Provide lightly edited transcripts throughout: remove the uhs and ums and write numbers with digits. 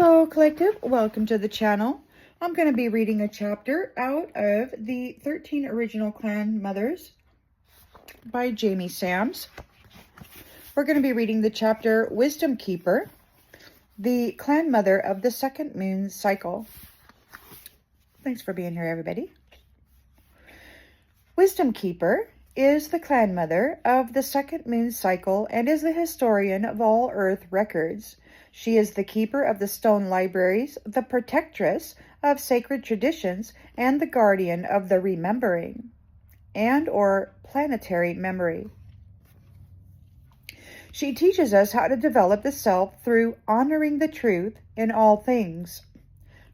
Hello, Collective. Welcome to the channel. I'm going to be reading a chapter out of the 13 Original Clan Mothers by Jamie Sams. We're going to be reading the chapter Wisdom Keeper, the clan mother of the second moon cycle. Thanks for being here, everybody. Wisdom Keeper is the clan mother of the second moon cycle and is the historian of all earth records. She is the keeper of the stone libraries, the protectress of sacred traditions, and the guardian of the remembering and or planetary memory. She teaches us how to develop the self through honoring the truth in all things.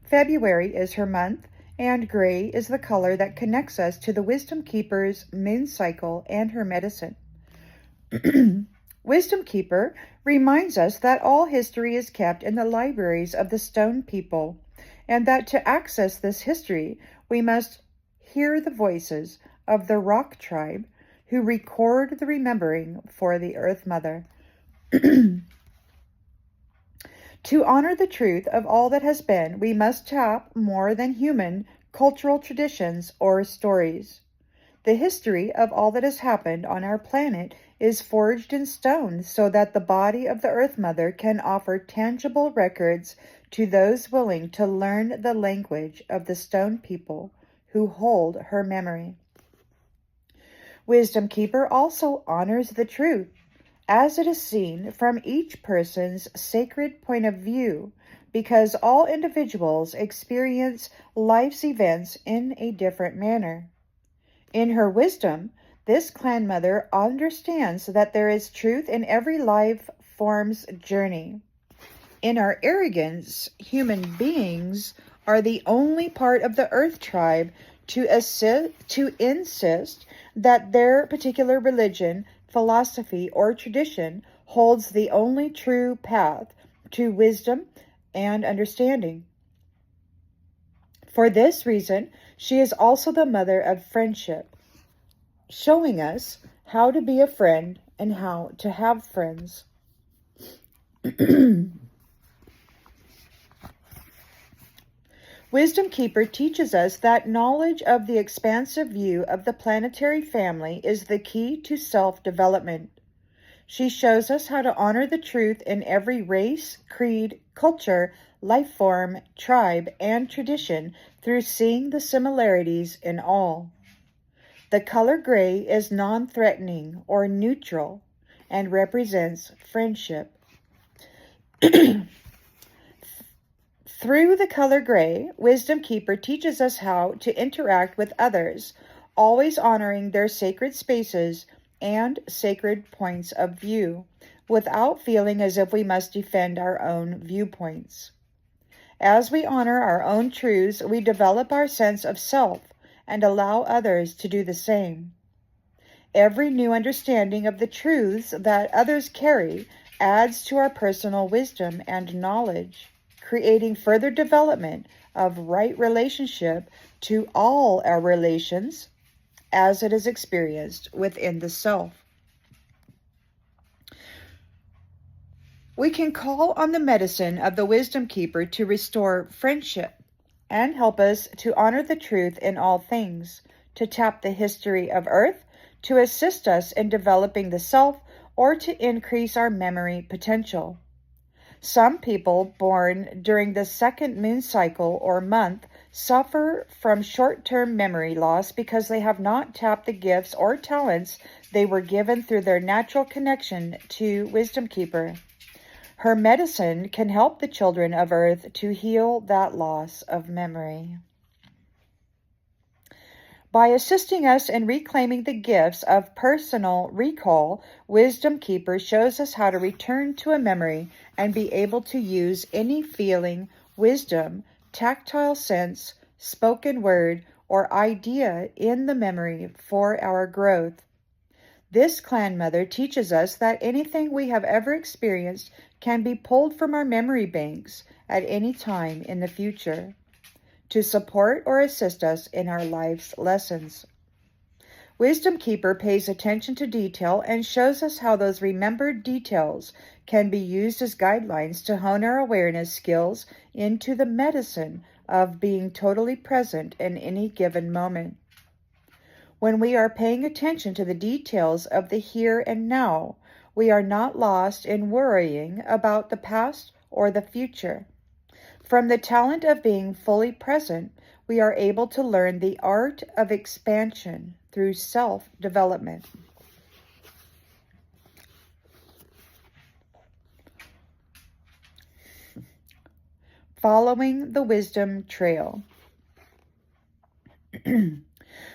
February is her month, and gray is the color that connects us to the Wisdom Keeper's moon cycle and her medicine. Wisdom Keeper reminds us that all history is kept in the libraries of the stone people, and that to access this history, we must hear the voices of the rock tribe who record the remembering for the Earth Mother. To honor the truth of all that has been, we must tap more than human cultural traditions or stories. The history of all that has happened on our planet is forged in stone so that the body of the Earth Mother can offer tangible records to those willing to learn the language of the stone people who hold her memory. Wisdom Keeper also honors the truth as it is seen from each person's sacred point of view, because all individuals experience life's events in a different manner. In her wisdom, this clan mother understands that there is truth in every life form's journey. In our arrogance, human beings are the only part of the Earth tribe to insist that their particular religion, philosophy, or tradition holds the only true path to wisdom and understanding. For this reason, she is also the mother of friendship, showing us how to be a friend and how to have friends. Wisdom Keeper teaches us that knowledge of the expansive view of the planetary family is the key to self-development. She shows us how to honor the truth in every race, creed, culture, life form, tribe, and tradition through seeing the similarities in all. The color gray is non-threatening or neutral and represents friendship. Through the color gray, Wisdom Keeper teaches us how to interact with others, always honoring their sacred spaces and sacred points of view, without feeling as if we must defend our own viewpoints. As we honor our own truths, we develop our sense of self and allow others to do the same. Every new understanding of the truths that others carry adds to our personal wisdom and knowledge, creating further development of right relationship to all our relations as it is experienced within the self. We can call on the medicine of the Wisdom Keeper to restore friendship and help us to honor the truth in all things, to tap the history of Earth, to assist us in developing the self, or to increase our memory potential. Some people born during the second moon cycle or month suffer from short-term memory loss because they have not tapped the gifts or talents they were given through their natural connection to Wisdom Keeper. Her medicine can help the children of Earth to heal that loss of memory. By assisting us in reclaiming the gifts of personal recall, Wisdom Keeper shows us how to return to a memory and be able to use any feeling, wisdom, tactile sense, spoken word, or idea in the memory for our growth. This clan mother teaches us that anything we have ever experienced can be pulled from our memory banks at any time in the future to support or assist us in our life's lessons. Wisdom Keeper pays attention to detail and shows us how those remembered details can be used as guidelines to hone our awareness skills into the medicine of being totally present in any given moment. When we are paying attention to the details of the here and now, we are not lost in worrying about the past or the future. From the talent of being fully present, we are able to learn the art of expansion through self-development. Following the Wisdom Trail.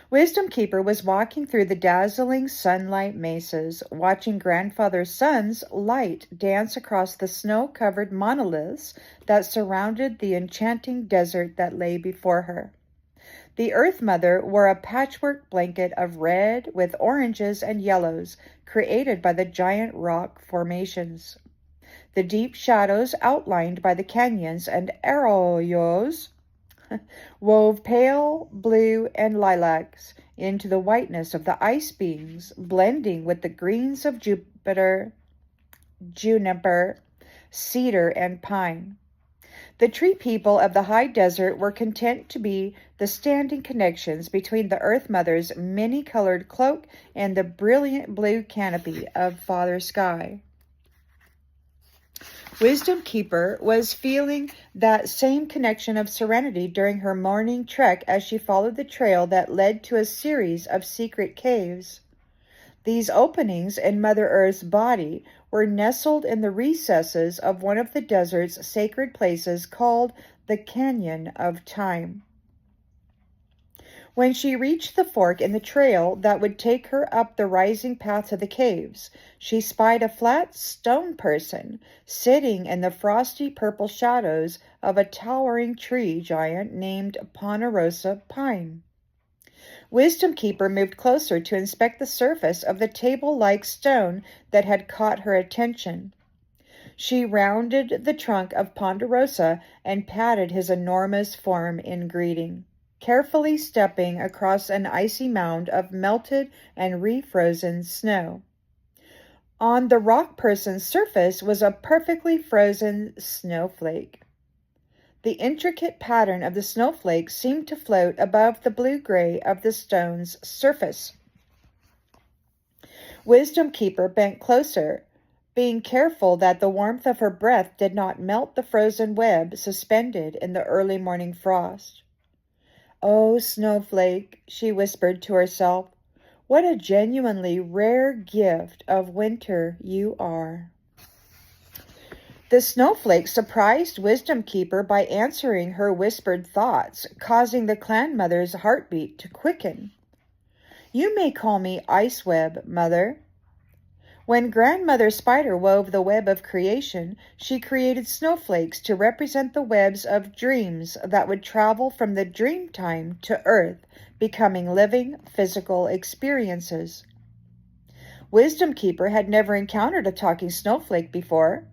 Wisdom Keeper was walking through the dazzling sunlight mesas, watching Grandfather Sun's light dance across the snow-covered monoliths that surrounded the enchanting desert that lay before her. The Earth Mother wore a patchwork blanket of red with oranges and yellows created by the giant rock formations. The deep shadows outlined by the canyons and arroyos wove pale blue and lilacs into the whiteness of the ice beams, blending with the greens of juniper, cedar, and pine. The tree people of the high desert were content to be the standing connections between the Earth Mother's many-colored cloak and the brilliant blue canopy of Father Sky. Wisdom Keeper was feeling that same connection of serenity during her morning trek as she followed the trail that led to a series of secret caves. These openings in Mother Earth's body were nestled in the recesses of one of the desert's sacred places called the Canyon of Time. When she reached the fork in the trail that would take her up the rising path to the caves, she spied a flat stone person sitting in the frosty purple shadows of a towering tree giant named Ponderosa Pine. Wisdom Keeper moved closer to inspect the surface of the table-like stone that had caught her attention. She rounded the trunk of Ponderosa and patted his enormous form in greeting, carefully stepping across an icy mound of melted and refrozen snow. On the rock person's surface was a perfectly frozen snowflake. The intricate pattern of the snowflakes seemed to float above the blue-gray of the stone's surface. Wisdom Keeper bent closer, being careful that the warmth of her breath did not melt the frozen web suspended in the early morning frost. "Oh, Snowflake," she whispered to herself, "what a genuinely rare gift of winter you are." The snowflake surprised Wisdom Keeper by answering her whispered thoughts, causing the clan mother's heartbeat to quicken. "You may call me Iceweb, Mother." When Grandmother Spider wove the web of creation, she created snowflakes to represent the webs of dreams that would travel from the dream time to Earth, becoming living, physical experiences. Wisdom Keeper had never encountered a talking snowflake before.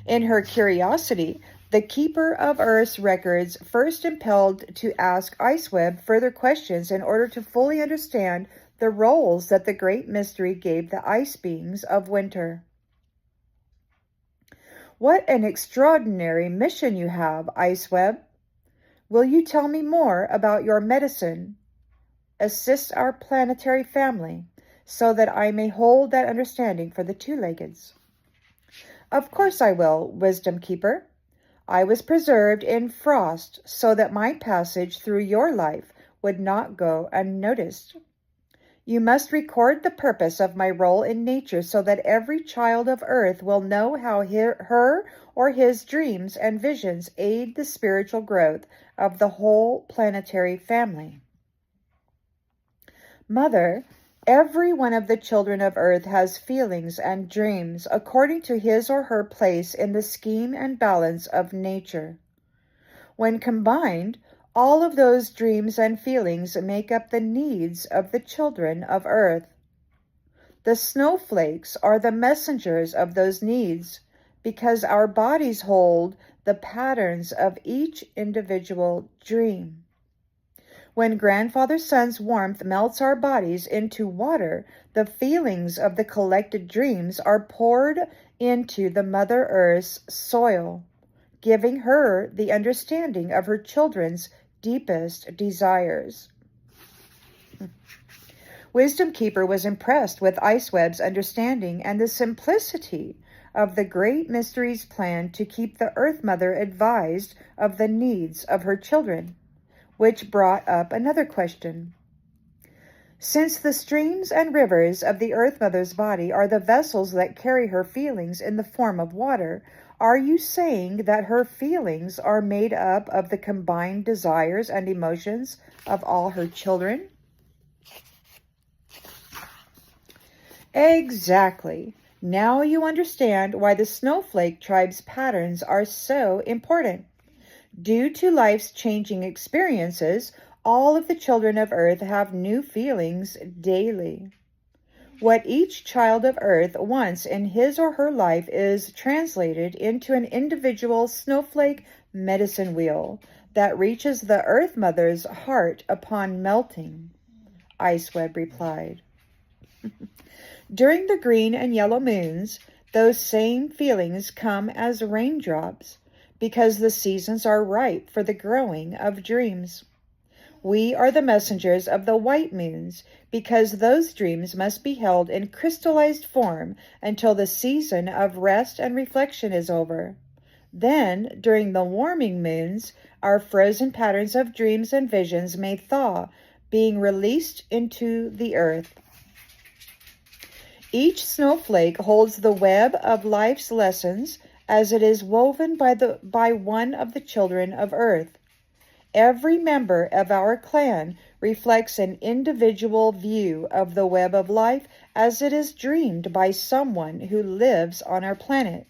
In her curiosity, the Keeper of Earth's records first impelled to ask Iceweb further questions in order to fully understand the roles that the Great Mystery gave the ice beings of winter. "What an extraordinary mission you have, Iceweb. Will you tell me more about your medicine? Assist our planetary family, so that I may hold that understanding for the two-leggeds." "Of course I will, Wisdom Keeper. I was preserved in frost so that my passage through your life would not go unnoticed. You must record the purpose of my role in nature so that every child of Earth will know how her or his dreams and visions aid the spiritual growth of the whole planetary family." "Mother, every one of the children of Earth has feelings and dreams according to his or her place in the scheme and balance of nature. When combined, all of those dreams and feelings make up the needs of the children of Earth. The snowflakes are the messengers of those needs because our bodies hold the patterns of each individual dream. When Grandfather Sun's warmth melts our bodies into water, the feelings of the collected dreams are poured into the Mother Earth's soil, giving her the understanding of her children's deepest desires. Wisdom Keeper was impressed with Iceweb's understanding and the simplicity of the Great Mystery's plan to keep the Earth Mother advised of the needs of her children, which brought up another question. Since the streams and rivers of the Earth Mother's body are the vessels that carry her feelings in the form of water, are you saying that her feelings are made up of the combined desires and emotions of all her children? Exactly. Now you understand why the Snowflake tribe's patterns are so important. Due to life's changing experiences, all of the children of Earth have new feelings daily. What each child of Earth wants in his or her life is translated into an individual snowflake medicine wheel that reaches the Earth Mother's heart upon melting, Iceweb replied. During the green and yellow moons, those same feelings come as raindrops because the seasons are ripe for the growing of dreams. We are the messengers of the white moons because those dreams must be held in crystallized form until the season of rest and reflection is over. Then, during the warming moons, our frozen patterns of dreams and visions may thaw, being released into the earth. Each snowflake holds the web of life's lessons as it is woven by one of the children of Earth. Every member of our clan reflects an individual view of the web of life as it is dreamed by someone who lives on our planet.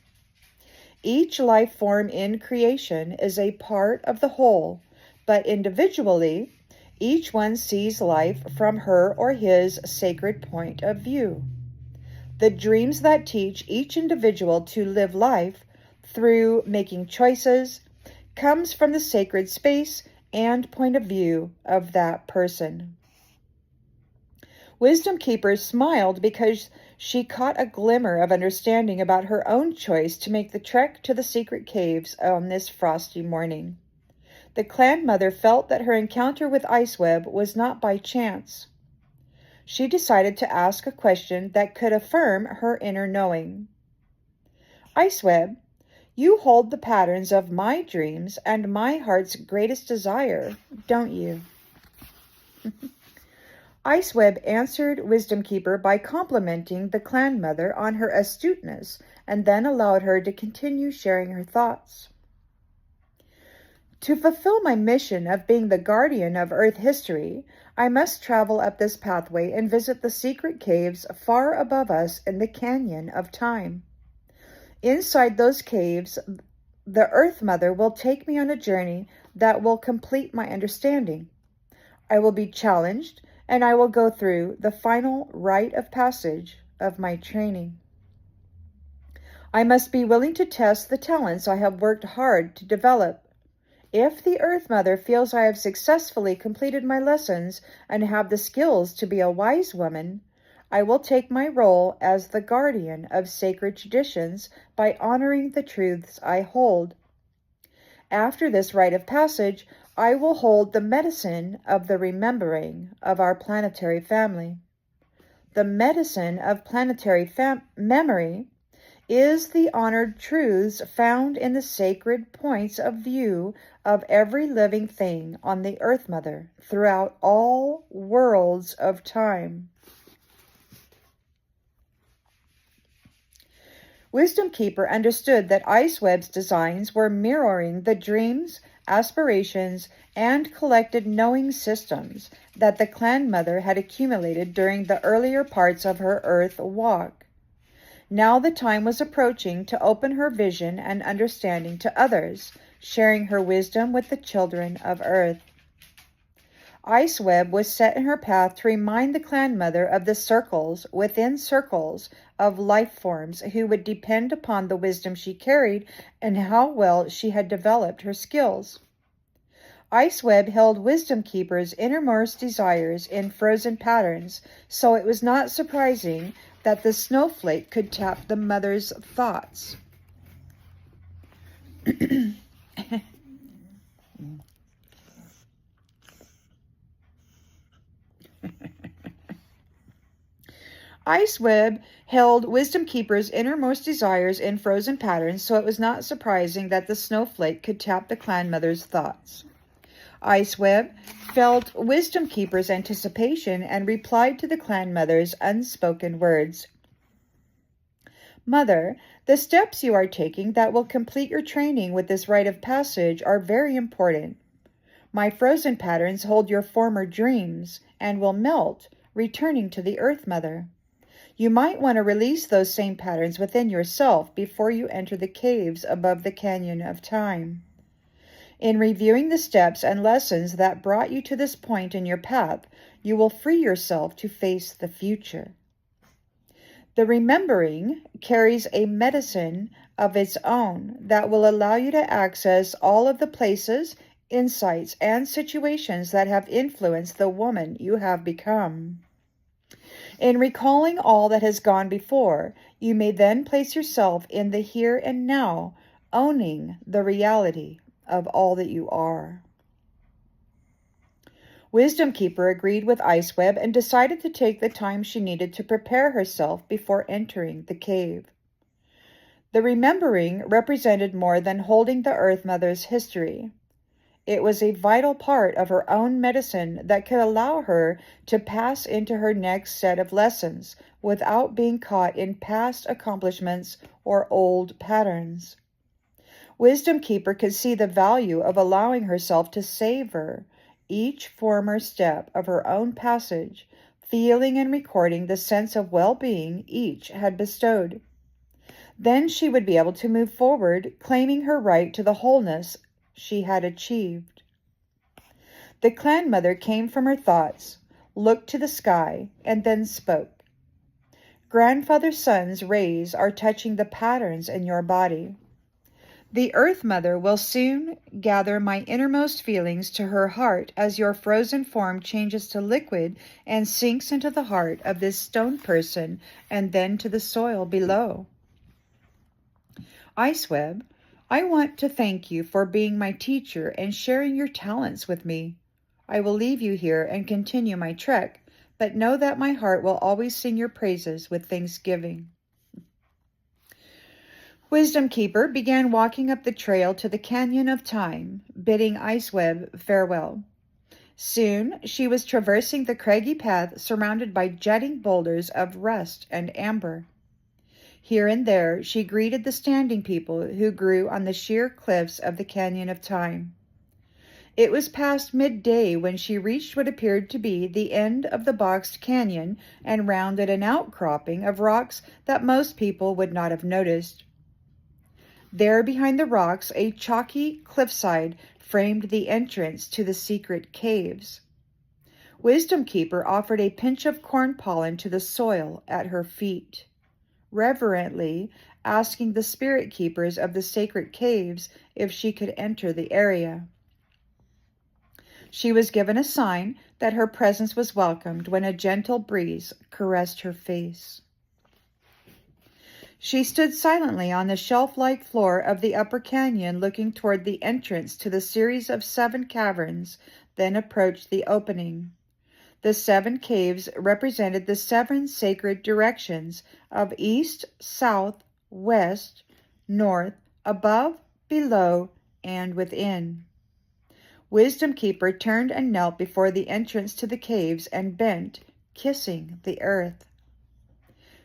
Each life form in creation is a part of the whole, but individually, each one sees life from her or his sacred point of view. The dreams that teach each individual to live life through making choices comes from the sacred space and point of view of that person. Wisdom Keeper smiled because she caught a glimmer of understanding about her own choice to make the trek to the secret caves on this frosty morning. The clan mother felt that her encounter with Iceweb was not by chance. She decided to ask a question that could affirm her inner knowing. Iceweb, you hold the patterns of my dreams and my heart's greatest desire, don't you? Iceweb answered Wisdom Keeper by complimenting the clan mother on her astuteness and then allowed her to continue sharing her thoughts. To fulfill my mission of being the guardian of Earth history, I must travel up this pathway and visit the secret caves far above us in the canyon of time. Inside those caves, the Earth Mother will take me on a journey that will complete my understanding. I will be challenged, and I will go through the final rite of passage of my training. I must be willing to test the talents I have worked hard to develop. If the Earth Mother feels I have successfully completed my lessons and have the skills to be a wise woman, I will take my role as the guardian of sacred traditions by honoring the truths I hold. After this rite of passage, I will hold the medicine of the remembering of our planetary family. The medicine of planetary memory is the honored truths found in the sacred points of view of every living thing on the Earth Mother throughout all worlds of time. Wisdom Keeper understood that Iceweb's designs were mirroring the dreams, aspirations, and collected knowing systems that the clan mother had accumulated during the earlier parts of her Earth walk. Now the time was approaching to open her vision and understanding to others, sharing her wisdom with the children of Earth. Iceweb was set in her path to remind the clan mother of the circles within circles of life forms who would depend upon the wisdom she carried and how well she had developed her skills. Iceweb held Wisdom Keeper's innermost desires in frozen patterns, so it was not surprising that the snowflake could tap the mother's thoughts. Iceweb held Wisdom Keeper's innermost desires in frozen patterns, so it was not surprising that the snowflake could tap the clan mother's thoughts. Iceweb felt Wisdom Keeper's anticipation and replied to the clan mother's unspoken words. Mother, the steps you are taking that will complete your training with this rite of passage are very important. My frozen patterns hold your former dreams and will melt, returning to the Earth Mother. You might want to release those same patterns within yourself before you enter the caves above the Canyon of Time. In reviewing the steps and lessons that brought you to this point in your path, you will free yourself to face the future. The remembering carries a medicine of its own that will allow you to access all of the places, insights, and situations that have influenced the woman you have become. In recalling all that has gone before, you may then place yourself in the here and now, owning the reality of all that you are. Wisdom Keeper agreed with Iceweb and decided to take the time she needed to prepare herself before entering the cave. The remembering represented more than holding the Earth Mother's history. It was a vital part of her own medicine that could allow her to pass into her next set of lessons without being caught in past accomplishments or old patterns. Wisdom Keeper could see the value of allowing herself to savor each former step of her own passage, feeling and recording the sense of well-being each had bestowed. Then she would be able to move forward, claiming her right to the wholeness she had achieved. The clan mother came from her thoughts, looked to the sky, and then spoke. Grandfather Sun's rays are touching the patterns in your body. The Earth Mother will soon gather my innermost feelings to her heart as your frozen form changes to liquid and sinks into the heart of this stone person and then to the soil below. Iceweb, I want to thank you for being my teacher and sharing your talents with me. I will leave you here and continue my trek, but know that my heart will always sing your praises with thanksgiving. Wisdom Keeper began walking up the trail to the Canyon of Time, bidding Iceweb farewell. Soon she was traversing the craggy path surrounded by jutting boulders of rust and amber. Here and there she greeted the standing people who grew on the sheer cliffs of the Canyon of Time. It was past midday when she reached what appeared to be the end of the boxed canyon and rounded an outcropping of rocks that most people would not have noticed. There behind the rocks, a chalky cliffside framed the entrance to the secret caves. Wisdom Keeper offered a pinch of corn pollen to the soil at her feet, reverently asking the spirit keepers of the sacred caves if she could enter the area. She was given a sign that her presence was welcomed when a gentle breeze caressed her face. She stood silently on the shelf-like floor of the upper canyon, looking toward the entrance to the series of 7 caverns, then approached the opening. The 7 caves represented the 7 sacred directions of east, south, west, north, above, below, and within. Wisdom Keeper turned and knelt before the entrance to the caves and bent, kissing the earth.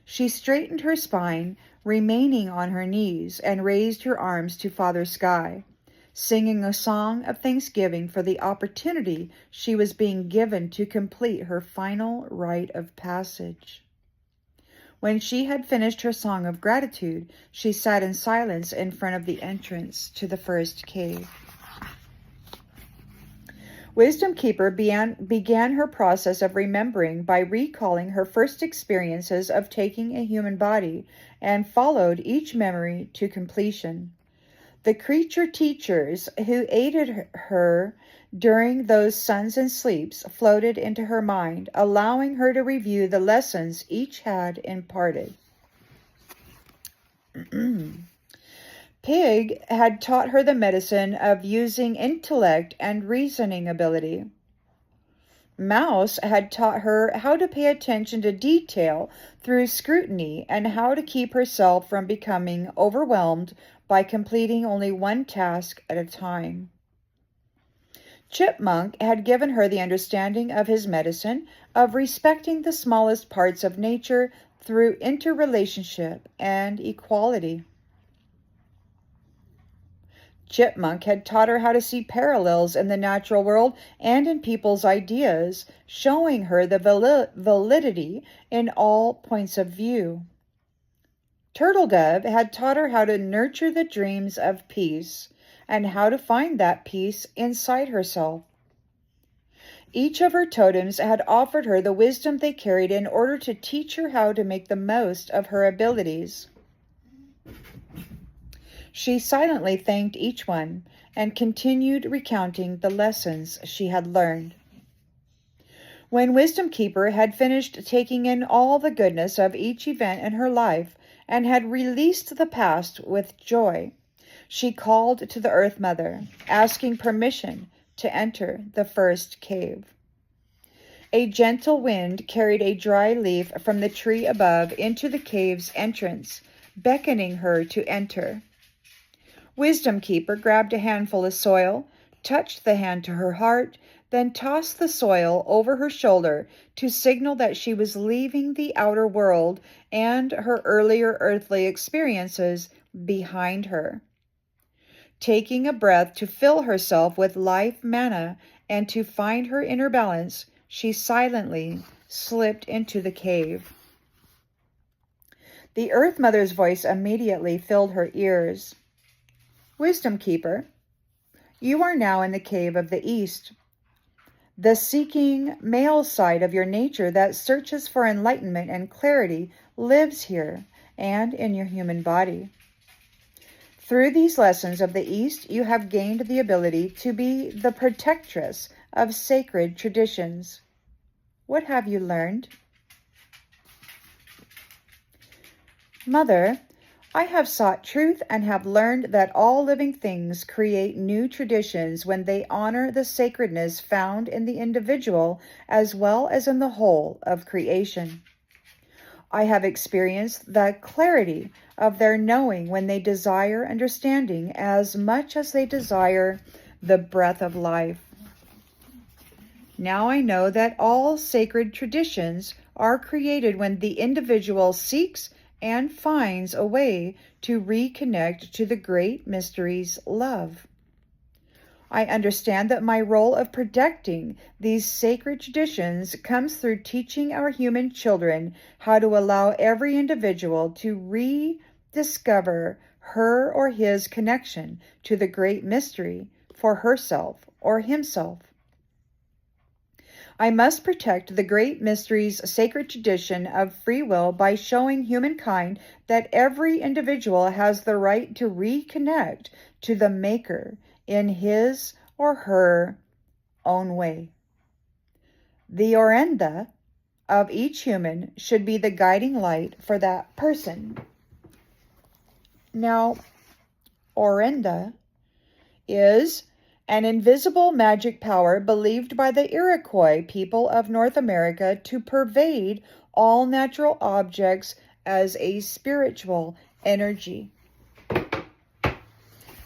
She straightened her spine, remaining on her knees, and raised her arms to Father Sky, singing a song of thanksgiving for the opportunity she was being given to complete her final rite of passage. When she had finished her song of gratitude, she sat in silence in front of the entrance to the first cave. Wisdom Keeper began her process of remembering by recalling her first experiences of taking a human body and followed each memory to completion. The creature teachers who aided her during those suns and sleeps floated into her mind, allowing her to review the lessons each had imparted. Pig had taught her the medicine of using intellect and reasoning ability. Mouse had taught her how to pay attention to detail through scrutiny and how to keep herself from becoming overwhelmed by completing only one task at a time. Chipmunk had given her the understanding of his medicine of respecting the smallest parts of nature through interrelationship and equality. Chipmunk had taught her how to see parallels in the natural world and in people's ideas, showing her the validity in all points of view. Turtledove had taught her how to nurture the dreams of peace and how to find that peace inside herself. Each of her totems had offered her the wisdom they carried in order to teach her how to make the most of her abilities. She silently thanked each one and continued recounting the lessons she had learned. When Wisdom Keeper had finished taking in all the goodness of each event in her life and had released the past with joy, she called to the Earth Mother, asking permission to enter the first cave. A gentle wind carried a dry leaf from the tree above into the cave's entrance, beckoning her to enter. Wisdom Keeper grabbed a handful of soil, touched the hand to her heart, then tossed the soil over her shoulder to signal that she was leaving the outer world and her earlier earthly experiences behind her. Taking a breath to fill herself with life mana and to find her inner balance, she silently slipped into the cave. The Earth Mother's voice immediately filled her ears. Wisdom Keeper, you are now in the cave of the East. The seeking male side of your nature that searches for enlightenment and clarity lives here and in your human body. Through these lessons of the East, you have gained the ability to be the protectress of sacred traditions. What have you learned? Mother, I have sought truth and have learned that all living things create new traditions when they honor the sacredness found in the individual as well as in the whole of creation. I have experienced the clarity of their knowing when they desire understanding as much as they desire the breath of life. Now I know that all sacred traditions are created when the individual seeks and finds a way to reconnect to the great mystery's love. I understand that my role of protecting these sacred traditions comes through teaching our human children how to allow every individual to rediscover her or his connection to the great mystery for herself or himself. I must protect the great mystery's sacred tradition of free will by showing humankind that every individual has the right to reconnect to the Maker in his or her own way. The Orenda of each human should be the guiding light for that person. Now, Orenda is an invisible magic power believed by the Iroquois people of North America to pervade all natural objects as a spiritual energy.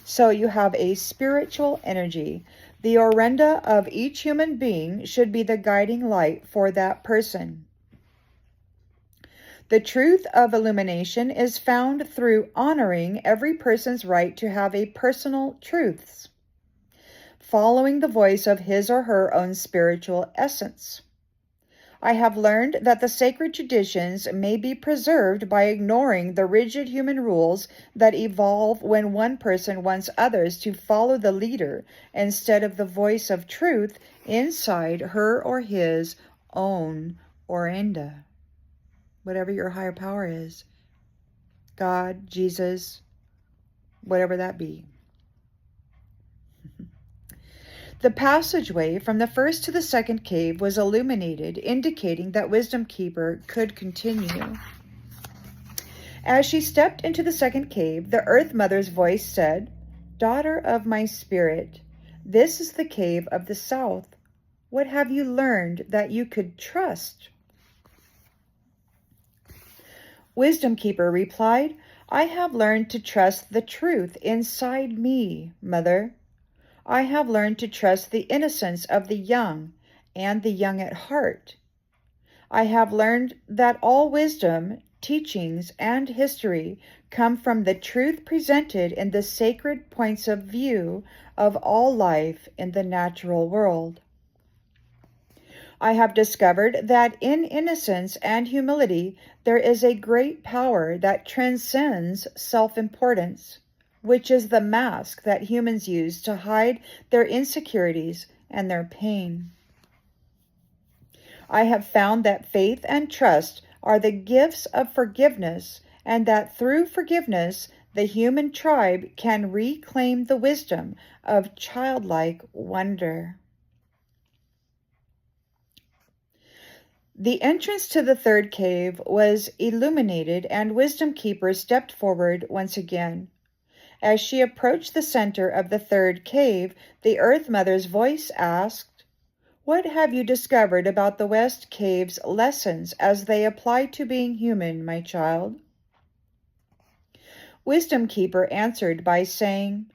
So you have a spiritual energy. The Orenda of each human being should be the guiding light for that person. The truth of illumination is found through honoring every person's right to have a personal truths, following the voice of his or her own spiritual essence. I have learned that the sacred traditions may be preserved by ignoring the rigid human rules that evolve when one person wants others to follow the leader instead of the voice of truth inside her or his own Orenda. Whatever your higher power is. God, Jesus, whatever that be. The passageway from the first to the second cave was illuminated, indicating that Wisdom Keeper could continue. As she stepped into the second cave, the Earth Mother's voice said, "Daughter of my spirit, this is the cave of the south. What have you learned that you could trust?" Wisdom Keeper replied, "I have learned to trust the truth inside me, Mother. I have learned to trust the innocence of the young and the young at heart. I have learned that all wisdom, teachings, and history come from the truth presented in the sacred points of view of all life in the natural world. I have discovered that in innocence and humility there is a great power that transcends self-importance, which is the mask that humans use to hide their insecurities and their pain. I have found that faith and trust are the gifts of forgiveness, and that through forgiveness, the human tribe can reclaim the wisdom of childlike wonder. The entrance to the third cave was illuminated, and Wisdom Keeper stepped forward once again. As she approached the center of the third cave, the Earth Mother's voice asked, "What have you discovered about the West Cave's lessons as they apply to being human, my child?" Wisdom Keeper answered by saying,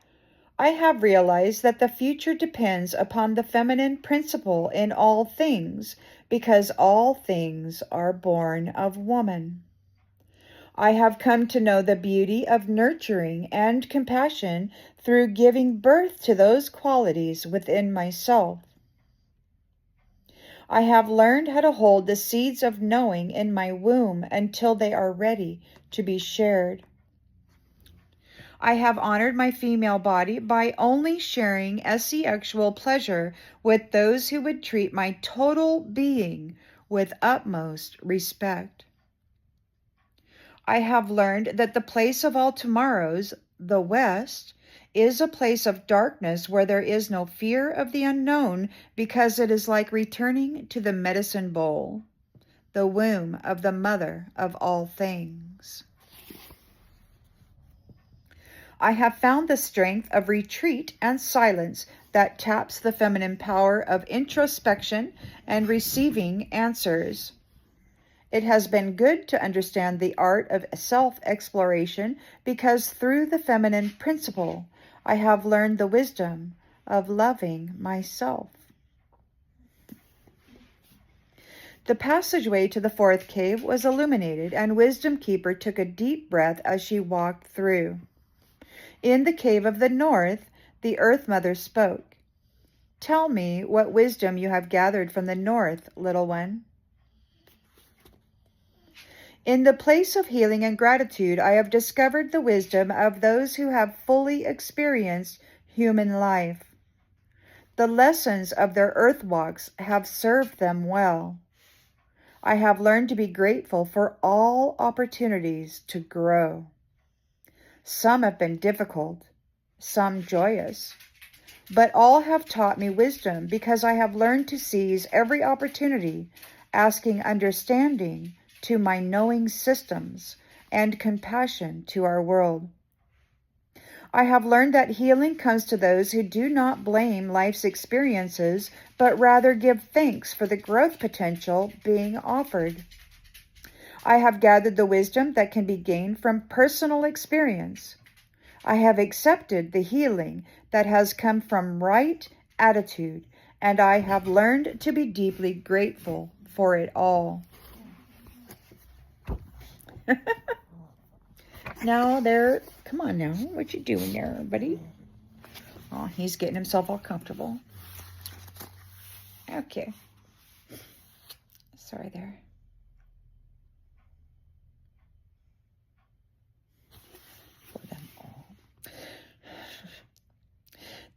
"I have realized that the future depends upon the feminine principle in all things, because all things are born of woman. I have come to know the beauty of nurturing and compassion through giving birth to those qualities within myself. I have learned how to hold the seeds of knowing in my womb until they are ready to be shared. I have honored my female body by only sharing sexual pleasure with those who would treat my total being with utmost respect. I have learned that the place of all tomorrows, the West, is a place of darkness where there is no fear of the unknown, because it is like returning to the medicine bowl, the womb of the mother of all things. I have found the strength of retreat and silence that taps the feminine power of introspection and receiving answers. It has been good to understand the art of self-exploration, because through the feminine principle, I have learned the wisdom of loving myself. The passageway to the fourth cave was illuminated, and Wisdom Keeper took a deep breath as she walked through. In the cave of the north, the Earth Mother spoke. "Tell me what wisdom you have gathered from the north, little one." "In the place of healing and gratitude, I have discovered the wisdom of those who have fully experienced human life. The lessons of their earth walks have served them well. I have learned to be grateful for all opportunities to grow. Some have been difficult, some joyous, but all have taught me wisdom, because I have learned to seize every opportunity, asking understanding to my knowing systems and compassion to our world. I have learned that healing comes to those who do not blame life's experiences, but rather give thanks for the growth potential being offered. I have gathered the wisdom that can be gained from personal experience. I have accepted the healing that has come from right attitude, and I have learned to be deeply grateful for it all." Now there, come on now, what you doing there, buddy? Oh, he's getting himself all comfortable. Okay. Sorry there.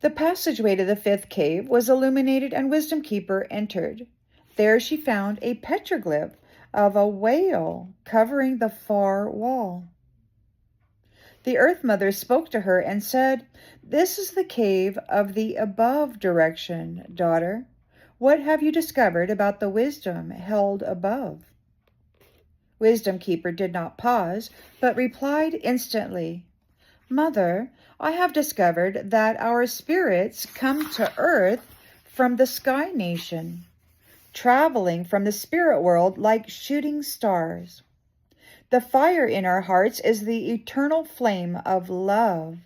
The passageway to the fifth cave was illuminated, and Wisdom Keeper entered. There she found a petroglyph of a whale covering the far wall. The Earth Mother spoke to her and said, "This is the cave of the above direction, daughter. What have you discovered about the wisdom held above?" Wisdom Keeper did not pause, but replied instantly, "Mother, I have discovered that our spirits come to Earth from the Sky Nation, traveling from the spirit world like shooting stars. The fire in our hearts is the eternal flame of love,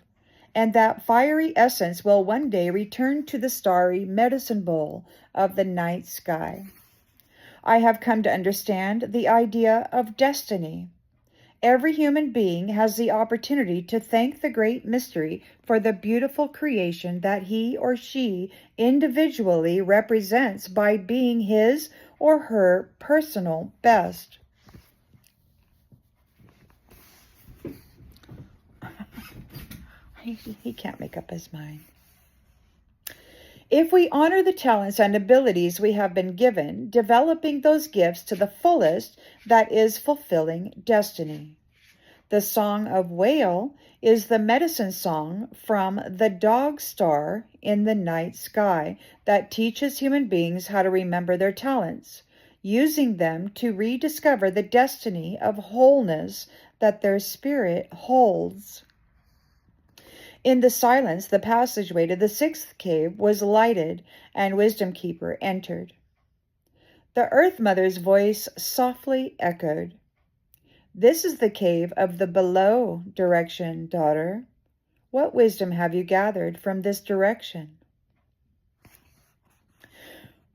and that fiery essence will one day return to the starry medicine bowl of the night sky. I have come to understand the idea of destiny. Every human being has the opportunity to thank the great mystery for the beautiful creation that he or she individually represents by being his or her personal best." He can't make up his mind. If we honor the talents and abilities we have been given, developing those gifts to the fullest, that is fulfilling destiny. The Song of Whale is the medicine song from the dog star in the night sky that teaches human beings how to remember their talents, using them to rediscover the destiny of wholeness that their spirit holds. In the silence, the passageway to the sixth cave was lighted, and Wisdom Keeper entered. The Earth Mother's voice softly echoed, "This is the cave of the below direction, daughter. What wisdom have you gathered from this direction?"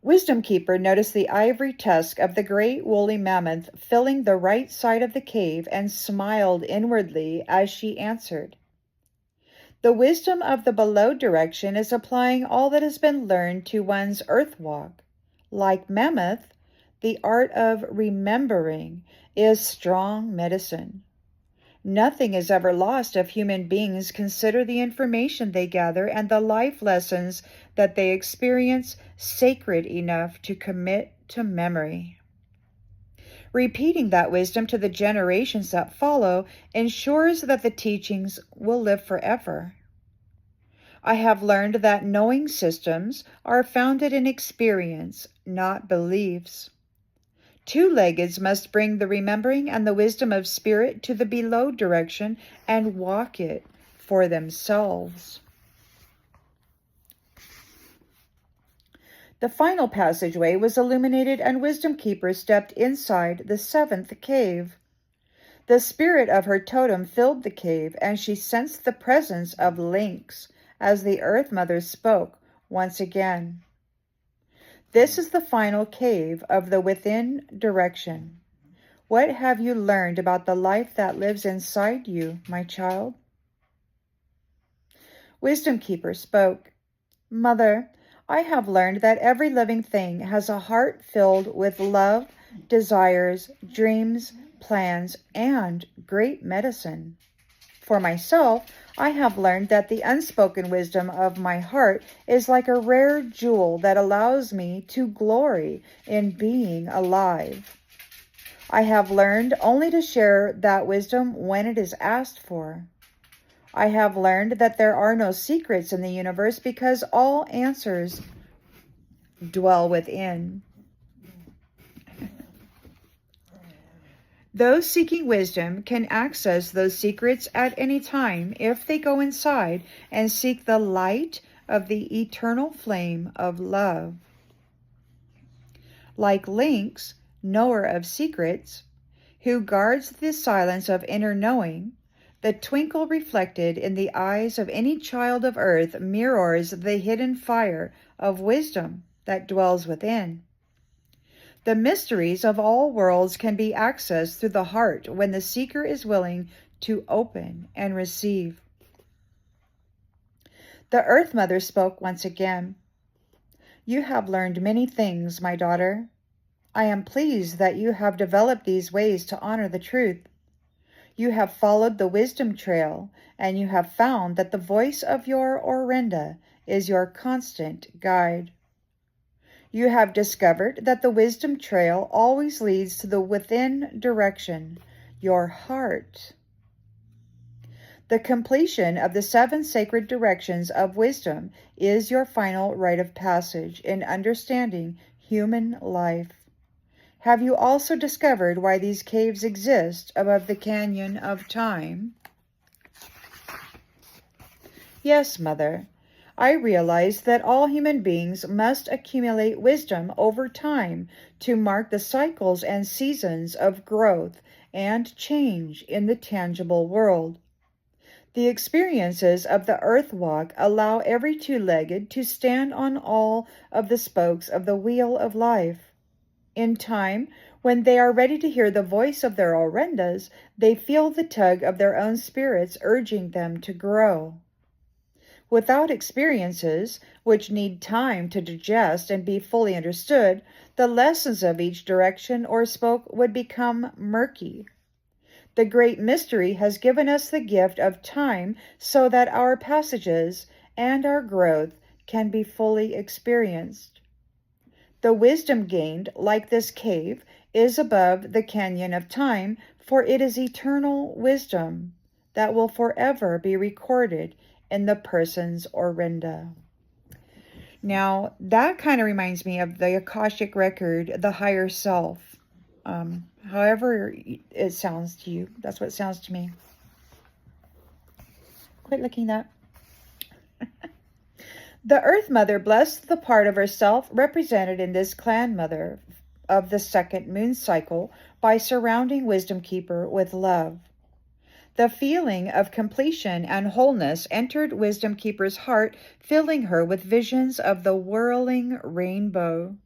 Wisdom Keeper noticed the ivory tusk of the great woolly mammoth filling the right side of the cave and smiled inwardly as she answered, "The wisdom of the below direction is applying all that has been learned to one's earth walk. Like mammoth, the art of remembering is strong medicine. Nothing is ever lost if human beings consider the information they gather and the life lessons that they experience sacred enough to commit to memory. Repeating that wisdom to the generations that follow ensures that the teachings will live forever. I have learned that knowing systems are founded in experience, not beliefs. Two-leggeds must bring the remembering and the wisdom of spirit to the below direction and walk it for themselves." The final passageway was illuminated, and Wisdom Keeper stepped inside the seventh cave. The spirit of her totem filled the cave, and she sensed the presence of Lynx as the Earth Mother spoke once again. "This is the final cave of the within direction. What have you learned about the life that lives inside you, my child?" Wisdom Keeper spoke, "Mother, I have learned that every living thing has a heart filled with love, desires, dreams, plans, and great medicine. For myself, I have learned that the unspoken wisdom of my heart is like a rare jewel that allows me to glory in being alive. I have learned only to share that wisdom when it is asked for. I have learned that there are no secrets in the universe because all answers dwell within. Those seeking wisdom can access those secrets at any time if they go inside and seek the light of the eternal flame of love. Like Lynx, knower of secrets, who guards the silence of inner knowing, the twinkle reflected in the eyes of any child of earth mirrors the hidden fire of wisdom that dwells within. The mysteries of all worlds can be accessed through the heart when the seeker is willing to open and receive." The Earth Mother spoke once again. "You have learned many things, my daughter. I am pleased that you have developed these ways to honor the truth. You have followed the wisdom trail, and you have found that the voice of your Orenda is your constant guide. You have discovered that the wisdom trail always leads to the within direction, your heart. The completion of the 7 sacred directions of wisdom is your final rite of passage in understanding human life. Have you also discovered why these caves exist above the canyon of time? Yes, Mother. I realize that all human beings must accumulate wisdom over time to mark the cycles and seasons of growth and change in the tangible world. The experiences of the earth walk allow every two-legged to stand on all of the spokes of the wheel of life. In time, when they are ready to hear the voice of their Orendas, they feel the tug of their own spirits urging them to grow. Without experiences, which need time to digest and be fully understood, the lessons of each direction or spoke would become murky. The great mystery has given us the gift of time so that our passages and our growth can be fully experienced. The wisdom gained, like this cave, is above the canyon of time, for it is eternal wisdom that will forever be recorded in the person's Orenda. Now, that kind of reminds me of the Akashic record, the higher self. However it sounds to you, that's what it sounds to me. Quit looking that. The Earth Mother blessed the part of herself represented in this Clan Mother of the second moon cycle by surrounding Wisdom Keeper with love. The feeling of completion and wholeness entered Wisdom Keeper's heart, filling her with visions of the whirling rainbow.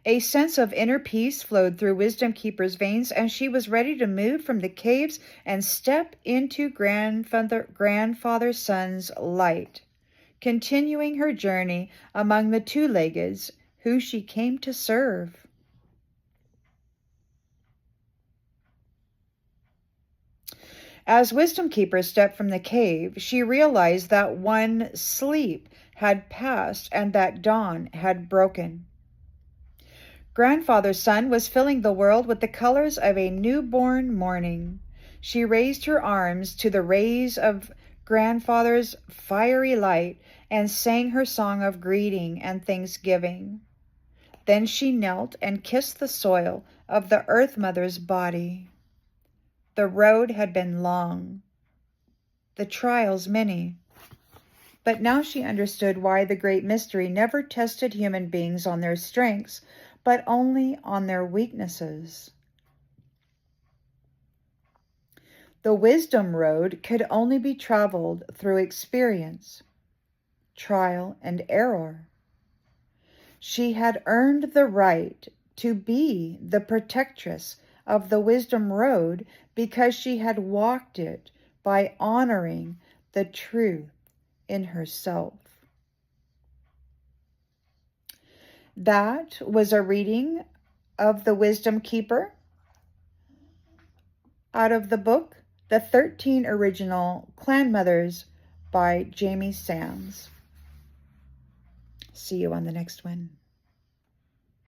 A sense of inner peace flowed through Wisdom Keeper's veins, and she was ready to move from the caves and step into Grandfather Sun's light, continuing her journey among the two-leggeds who she came to serve. As Wisdom Keeper stepped from the cave, she realized that one sleep had passed and that dawn had broken. Grandfather Sun was filling the world with the colors of a newborn morning. She raised her arms to the rays of Grandfather's fiery light and sang her song of greeting and thanksgiving. Then she knelt and kissed the soil of the Earth Mother's body. The road had been long, the trials many, but now she understood why the great mystery never tested human beings on their strengths, but only on their weaknesses. The wisdom road could only be traveled through experience, trial, and error. She had earned the right to be the protectress of the wisdom road because she had walked it by honoring the truth in herself. That was a reading of the Wisdom Keeper out of the book, The 13 Original Clan Mothers by Jamie Sams. See you on the next one.